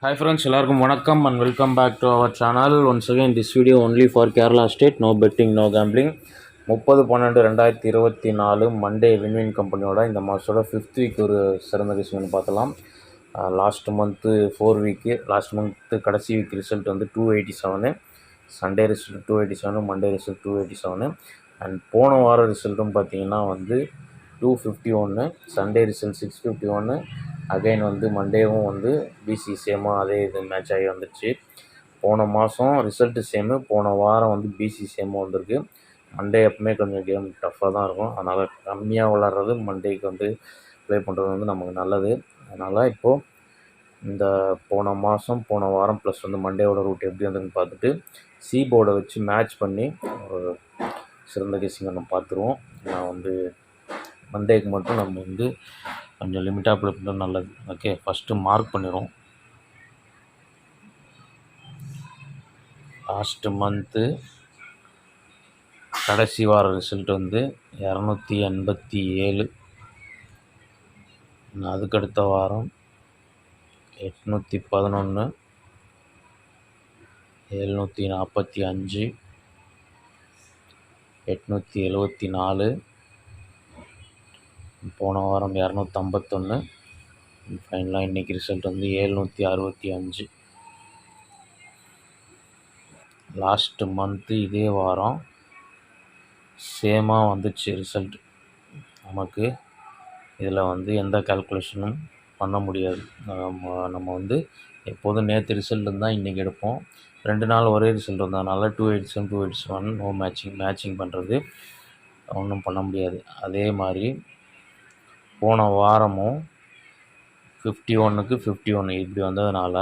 Hi friends, எல்லாருக்கும் வணக்கம் and welcome back to our channel. Once again, this video only for Kerala State, no betting, no gambling. 30/12/2024 Monday win win கம்பெனியோட இந்த மாதத்தோட 5th week ஒரு சிறந்த விஷயம் பார்த்தலாம். Last month 4 week, last month கடைசி வீக் ரிசல்ட் வந்து 287, Sunday result 287, Monday result 287 and போன வார ரிசல்ட்டும் பார்த்தீங்கன்னா வந்து 251, சண்டே ரிசல்ட் 651, அகைன் வந்து மண்டேவும் வந்து பிசி சேமாக அதே இது மேட்ச் ஆகி வந்துடுச்சு. போன மாதம் ரிசல்ட்டு சேமு, போன வாரம் வந்து பிசி சேமும் வந்திருக்கு. மண்டே எப்பவுமே கொஞ்சம் கேம் டஃப்பாக தான் இருக்கும், அதனால் கம்மியாக விளாட்றது மண்டேக்கு வந்து ப்ளே பண்ணுறது வந்து நமக்கு நல்லது. அதனால் இப்போது இந்த போன மாதம் போன வாரம் ப்ளஸ் வந்து மண்டேவோட ரூட் எப்படி வந்ததுன்னு பார்த்துட்டு சி போர்டை வச்சு மேட்ச் பண்ணி ஒரு சிறந்த கேசிங்க நம்ம பார்த்துருவோம். நான் வந்து மண்டேக்கு மட்டும் நம்ம வந்து கொஞ்சம் லிமிட்டாக ப்ளே பண்ணுறது நல்லது. ஓகே, ஃபஸ்ட்டு மார்க் பண்ணிடுவோம். லாஸ்ட்டு மந்த்து கடைசி வார ரிசல்ட் வந்து 287, அதுக்கடுத்த வாரம் 811, 745, 874, போன வாரம் 251, ஃபைனலாக இன்றைக்கி ரிசல்ட் வந்து 765. லாஸ்ட்டு மந்த்து இதே வாரம் சேமாக வந்துச்சு ரிசல்ட். நமக்கு இதில் வந்து எந்த கால்குலேஷனும் பண்ண முடியாது. நம்ம வந்து எப்போதும் நேற்று ரிசல்ட் இருந்தால் இன்றைக்கி எடுப்போம். 2 நாள் ஒரே ரிசல்ட் வந்ததுனால 287, 287 நோ மேட்சிங் பண்ணுறது ஒன்றும் பண்ண முடியாது. அதே மாதிரி போன வாரமும் 51க்கு 51 இப்படி வந்ததுனால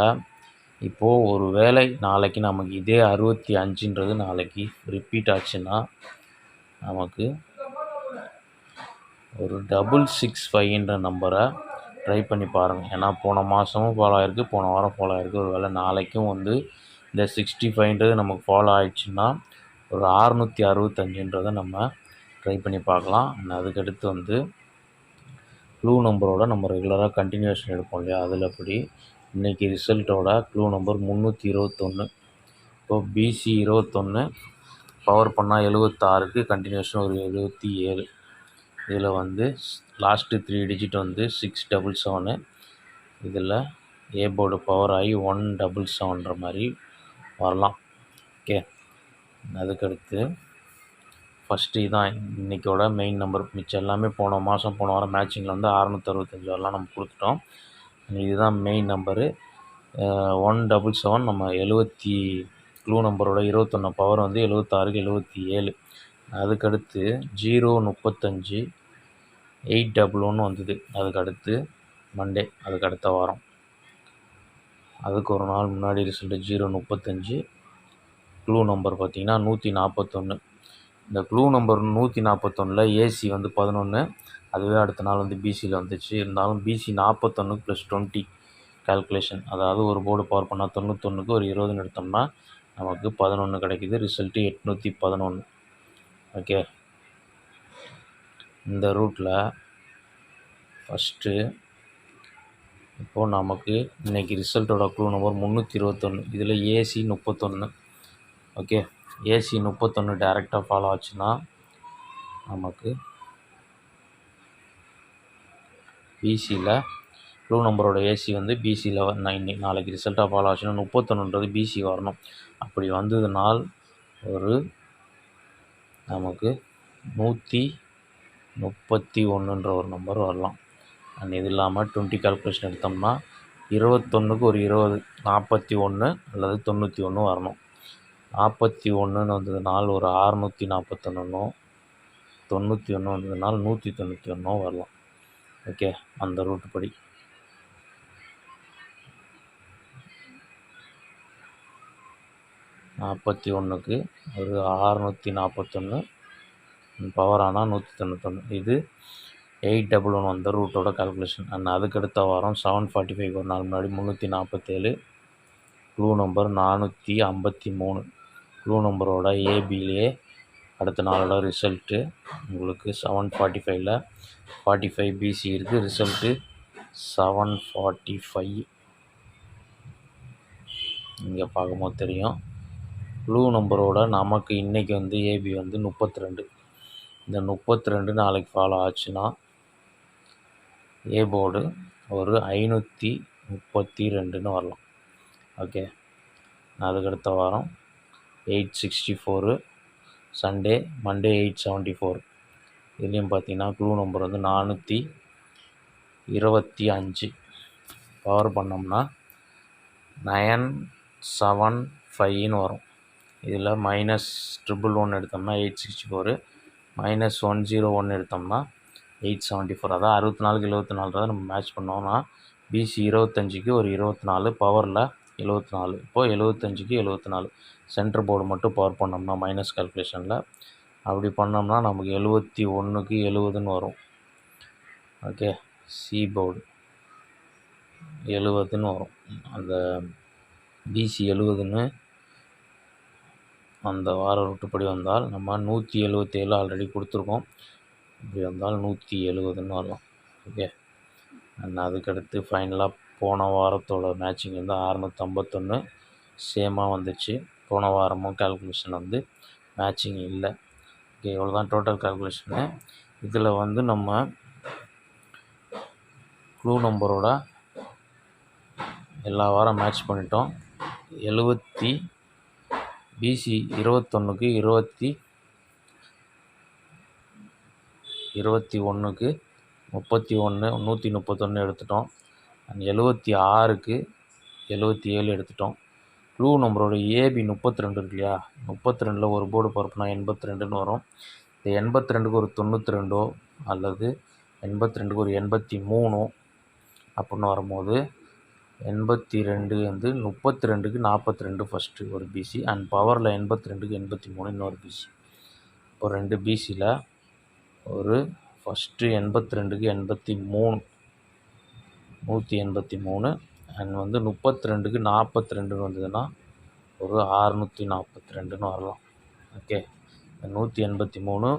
இப்போது ஒரு வேளை நாளைக்கு நமக்கு இதே 65ன்றது நாளைக்கு ரிப்பீட் ஆச்சுன்னா நமக்கு ஒரு 665ன்ற நம்பரை ட்ரை பண்ணி பாருங்கள். ஏன்னா போன மாதமும் ஃபாலோ ஆகிருக்கு, போன வாரம் ஃபாலோ ஆகிருக்கு. ஒரு வேளை நாளைக்கும் வந்து இந்த 65ன்றது நமக்கு ஃபாலோ ஆகிடுச்சுன்னா ஒரு 665ன்றதை நம்ம ட்ரை பண்ணி பார்க்கலாம். அதுக்கடுத்து வந்து க்ளூ நம்பரோட நம்ம ரெகுலராக கண்டினியூஷன் எடுப்போம் இல்லையா, அதில் அப்படி இன்றைக்கி ரிசல்ட்டோட க்ளூ நம்பர் 321. இப்போது பிசி 21 பவர் பண்ணால் 76க்கு கண்டினியூஷன் ஒரு 77. இதில் வந்து லாஸ்ட்டு 3 டிஜிட் வந்து 677. இதில் ஏ போர்டு பவர் ஆகி 177ன்ற மாதிரி வரலாம். ஓகே, அதுக்கடுத்து ஃபஸ்ட்டு இதுதான் இன்றைக்கோட மெயின் நம்பர். மிச்சம் எல்லாமே போன மாதம் போன வாரம் மேட்சிங்கில் வந்து 665 வரலாம் நம்ம கொடுத்துட்டோம். இதுதான் மெயின் நம்பரு 177. நம்ம 70 க்ளூ நம்பரோட 21 பவர் வந்து 76க்கு 77. அதுக்கடுத்து 035, 811 வந்தது. அதுக்கடுத்து மண்டே, அதுக்கு அடுத்த வாரம், அதுக்கு ஒரு நாள் முன்னாடி ரிசல்ட்டு 035. க்ளூ நம்பர் பார்த்திங்கன்னா 141. இந்த க்ளூ நம்பர் 141ல் ஏசி வந்து 11, அதுவே அடுத்த நாள் வந்து பிசியில் வந்துச்சு. இருந்தாலும் பிசி 41 + 20 கால்குலேஷன், அதாவது ஒரு போர்டு பவர் பண்ணால் 91க்கு ஒரு 20 எடுத்தோம்னா நமக்கு 11 கிடைக்கிது. ரிசல்ட்டு 811. ஓகே, இந்த ரூட்டில் ஃபஸ்ட்டு இப்போது நமக்கு இன்றைக்கி ரிசல்ட்டோட க்ளூ நம்பர் 321. இதில் ஏசி 31. ஓகே, ஏசி 31 டேரெக்டாக ஃபாலோ ஆச்சுன்னா நமக்கு பிசியில் க்ளூ நம்பரோட ஏசி வந்து பிசியில் நாளைக்கு ரிசல்ட்டாக ஃபாலோ ஆச்சுன்னா 31ன்றது பிசி வரணும். அப்படி வந்ததுனால் ஒரு நமக்கு 131ன்ற ஒரு நம்பர் வரலாம். அண்ட் இது இல்லாமல் 20 கால்குலேஷன் எடுத்தோம்னா 21க்கு ஒரு 20, 41 அல்லது 91 வரணும். 41ன்னு வந்ததுனால் ஒரு 641னும், 91 வந்ததுனால் 191 வரலாம். ஓகே, அந்த ரூட்டு படி 41க்கு ஒரு 641 பவர் ஆனால் 191. இது 811 அந்த ரூட்டோட கால்குலேஷன். அண்ட் அதுக்கடுத்த வாரம் 745 ஒரு நாள் முன்னாடி 347. Clue number 453. க்ளூ நம்பரோட ஏபிலே அடுத்த நாளோட ரிசல்ட்டு உங்களுக்கு 745ல் 45 பிசி இருக்குது. ரிசல்ட்டு 745. இங்கே பார்க்கும்போது தெரியும். ப்ளூ நம்பரோட நமக்கு இன்றைக்கி வந்து ஏபி வந்து 32. இந்த 32 நாளைக்கு ஃபாலோ ஆச்சுன்னா ஏ போர்டு ஒரு 532ன்னு வரலாம். ஓகே, அதுக்கடுத்த வாரம் 864, மண்டே 874. இதுலேயும் பார்த்தீங்கன்னா க்ளூ நம்பர் வந்து 425. பவர் பண்ணோம்னா 975ன்னு வரும். இதில் -111 எடுத்தோம்னா 864, -101 எடுத்தோம்னா 874. அதான் 64க்கு 74 நம்ம மேட்ச் பண்ணோம்னா பிசி 25க்கு ஒரு 24, பவரில் 74. இப்போது 75க்கு 74 சென்டர் போர்டு மட்டும் பவர் பண்ணோம்னா மைனஸ் கால்குலேஷனில் அப்படி பண்ணோம்னா நமக்கு 71க்கு 70ன்னு வரும். ஓகே, சி போர்டு 70ன்னு வரும். அந்த பிசி 70ன்னு அந்த வார ரூட்டுப்படி வந்தால் நம்ம 177 ஆல்ரெடி கொடுத்துருக்கோம். இப்படி வந்தால் 170ன்னு வரலாம். ஓகே, அண்ட் அதுக்கடுத்து ஃபைனலாக போன வாரத்தோட மேட்சிங் வந்து 651 சேமாக வந்துச்சு. போன வாரமும் கால்குலேஷன் வந்து மேட்சிங் இல்லை. ஓகே, இவ்வளோ தான் டோட்டல் கால்குலேஷனு. இதில் வந்து நம்ம க்ளூ நம்பரோட எல்லா வாரம் மேட்ச் பண்ணிட்டோம். பிசி 21க்கு 21க்கு 31, 131 எடுத்துட்டோம். அண்ட் 76க்கு 77 எடுத்துட்டோம். க்ளூ நம்பரோட ஏபி 32 இருக்கு இல்லையா, 32ல் ஒரு போர்டு பரப்புனா 82ன்னு வரும். இந்த 82க்கு ஒரு 92 அல்லது 82க்கு ஒரு 83 அப்படின்னு வரும்போது 82 வந்து 32க்கு 42 ஃபஸ்ட்டு ஒரு பிசி, அண்ட் பவரில் 82க்கு 83 இன்னொரு பிசி. இப்போ 2 பிசியில் ஒரு ஃபஸ்ட்டு 82க்கு 83 183, அண்ட் வந்து 32க்கு 42 வந்ததுன்னா ஒரு 642ன்னு வரலாம். ஓகே, 183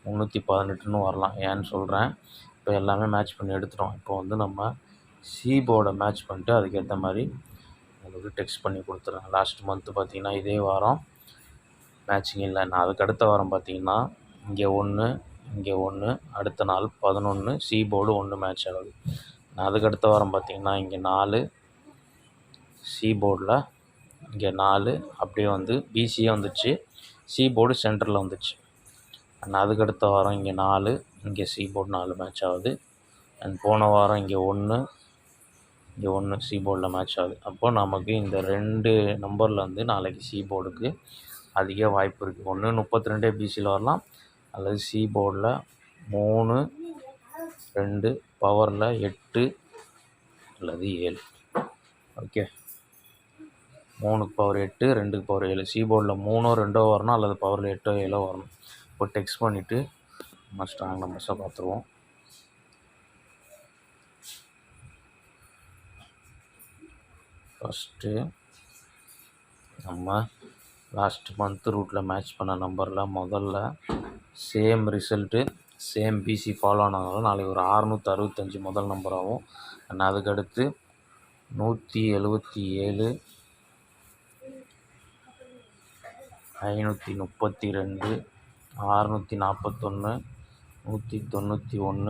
318ன்னு வரலாம். ஏன்னு சொல்கிறேன், இப்போ எல்லாமே மேட்ச் பண்ணி எடுத்துட்டோம். இப்போ வந்து நம்ம சி போர்டை மேட்ச் பண்ணிட்டு அதுக்கேற்ற மாதிரி உங்களுக்கு டெக்ஸ்ட் பண்ணி கொடுத்துட்றேன். லாஸ்ட் மந்த்து பார்த்திங்கன்னா இதே வாரம் மேட்சிங் இல்லை. நான் அதுக்கு அடுத்த வாரம் பார்த்திங்கன்னா இங்கே 1, இங்கே 1, அடுத்த நாள் 11 சி போர்டு 1 மேட்ச் ஆகுது. நான் அதுக்கு அடுத்த வாரம் பார்த்திங்கன்னா இங்கே 4 சி போர்டில், இங்கே 4 அப்படியே வந்து பிசியே வந்துடுச்சு, சி போர்டு சென்டரில் வந்துடுச்சு. அண்ட் அதுக்கடுத்த வாரம் இங்கே 4, இங்கே சி போர்டு 4 மேட்ச் ஆகுது. அண்ட் போன வாரம் இங்கே 1, இங்கே 1 சி போர்டில் மேட்ச் ஆகுது. அப்போ நமக்கு இந்த 2 நம்பரில் வந்து நாளைக்கு சி போர்டுக்கு அதிக வாய்ப்பு இருக்குது. ஒன்று 32 பிசியில் வரலாம், அல்லது சி போர்டில் 3, 2, பவரில் 8 அல்லது 7. ஓகே, 3க்கு பவர் 8, 2க்கு பவர் 7. சி போர்டில் 3, 2 வரணும், அல்லது பவரில் 8, 7 வரணும். இப்போ டெக்ஸ்ட் பண்ணிவிட்டு நம்ம ஸ்ட்ராங் நம்பர்ஸை பார்த்துருவோம். ஃபஸ்ட்டு நம்ம லாஸ்ட் மந்த்து ரூட்டில் மேட்ச் பண்ண நம்பரில் முதல்ல same result, same PC follow ஆனதுனால நாளைக்கு ஒரு 665 முதல் நம்பராகவும், அண்ட் அதுக்கடுத்து 177, 532, 641, 191, 183,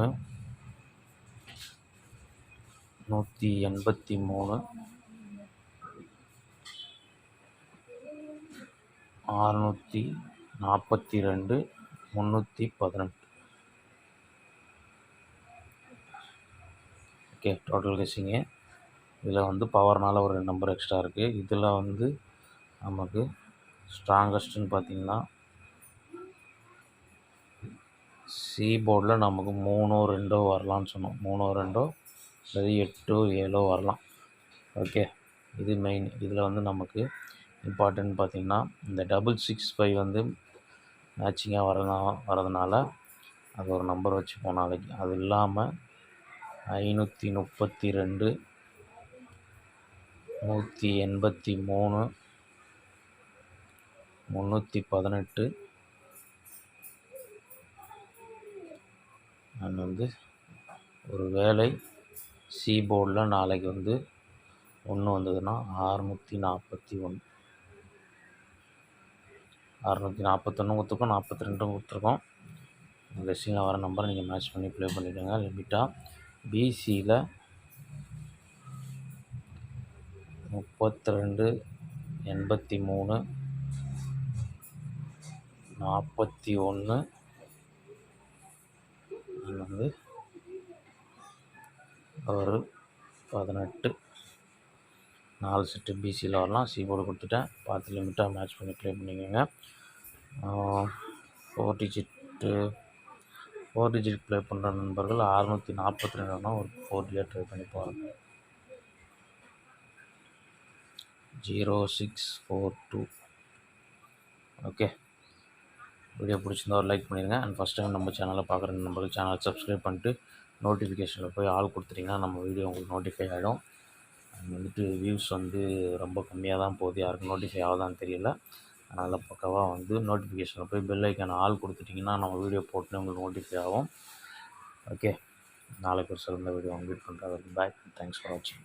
642, 318. Okay, total guessing. இதில் வந்து பவர்னால் ஒரு நம்பர் எக்ஸ்ட்ரா இருக்குது. இதில் வந்து நமக்கு ஸ்ட்ராங்கஸ்ட்டுன்னு பார்த்திங்கன்னா சி போர்டில் நமக்கு 3, 2 வரலான்னு சொன்னோம். 3, 2 அல்லது 8, 7 வரலாம். ஓகே, இது மெயின். இதில் வந்து நமக்கு இம்பார்ட்டன்ட் பார்த்திங்கன்னா இந்த 665 வந்து மேட்சிங்காக வரதுனால அது ஒரு நம்பர் வச்சுப்போம் நாளைக்கு. அது இல்லாமல் 532, 183, 318, அண்ட் வந்து ஒரு வேளை சி போர்டில் நாளைக்கு வந்து 1 வந்ததுன்னா 641 கொடுத்துருக்கோம், 42 கொடுத்துருக்கோம். கெஸ்ஸிங்கில் வர நம்பரை நீங்கள் மேட்ச் பண்ணி ப்ளே பண்ணிக்கோங்க. லிமிட்டாக பிசியில் 32 83 41 வந்து ஒரு 18 4 செட்டு பிசியில் வரலாம். சி போர்டு கொடுத்துட்டேன், பார்த்து லிமிட்டாக மேட்ச் பண்ணி ப்ளே பண்ணிக்கோங்க. 4 டிஜிட் ப்ளே பண்ணுற நண்பர்கள் 642 ஒரு 4 டிஜிட் ட்ரை பண்ணி பாருங்கள். 0642. ஓகே, வீடியோ பிடிச்சிருந்தா ஒரு லைக் பண்ணிடுங்க. அண்ட் ஃபஸ்ட் டைம் நம்ம சேனலை பார்க்குற நம்பருக்கு சேனல் சப்ஸ்கிரைப் பண்ணிட்டு நோட்டிஃபிகேஷனில் போய் ஆள் கொடுத்துட்டிங்கன்னா நம்ம வீடியோ உங்களுக்கு நோட்டிஃபை ஆகிடும். அண்ட் வந்துட்டு வியூஸ் வந்து ரொம்ப கம்மியாக தான் போகுது, யாருக்கும் நோட்டிஃபை ஆகுதான்னு தெரியல. அதனால் பக்கவாக வந்து நோட்டிஃபிகேஷனில் போய் பெல் ஐக்கான ஆள் கொடுத்துட்டிங்கன்னா நம்ம வீடியோ போட்டு உங்களுக்கு நோட்டிஃபை ஆகும். ஓகே, நாளைக்கு ஒரு சிறந்த வீடியோ மீட் பண்ணுறேன். பாய், தேங்க்ஸ் ஃபார் வாட்சிங்.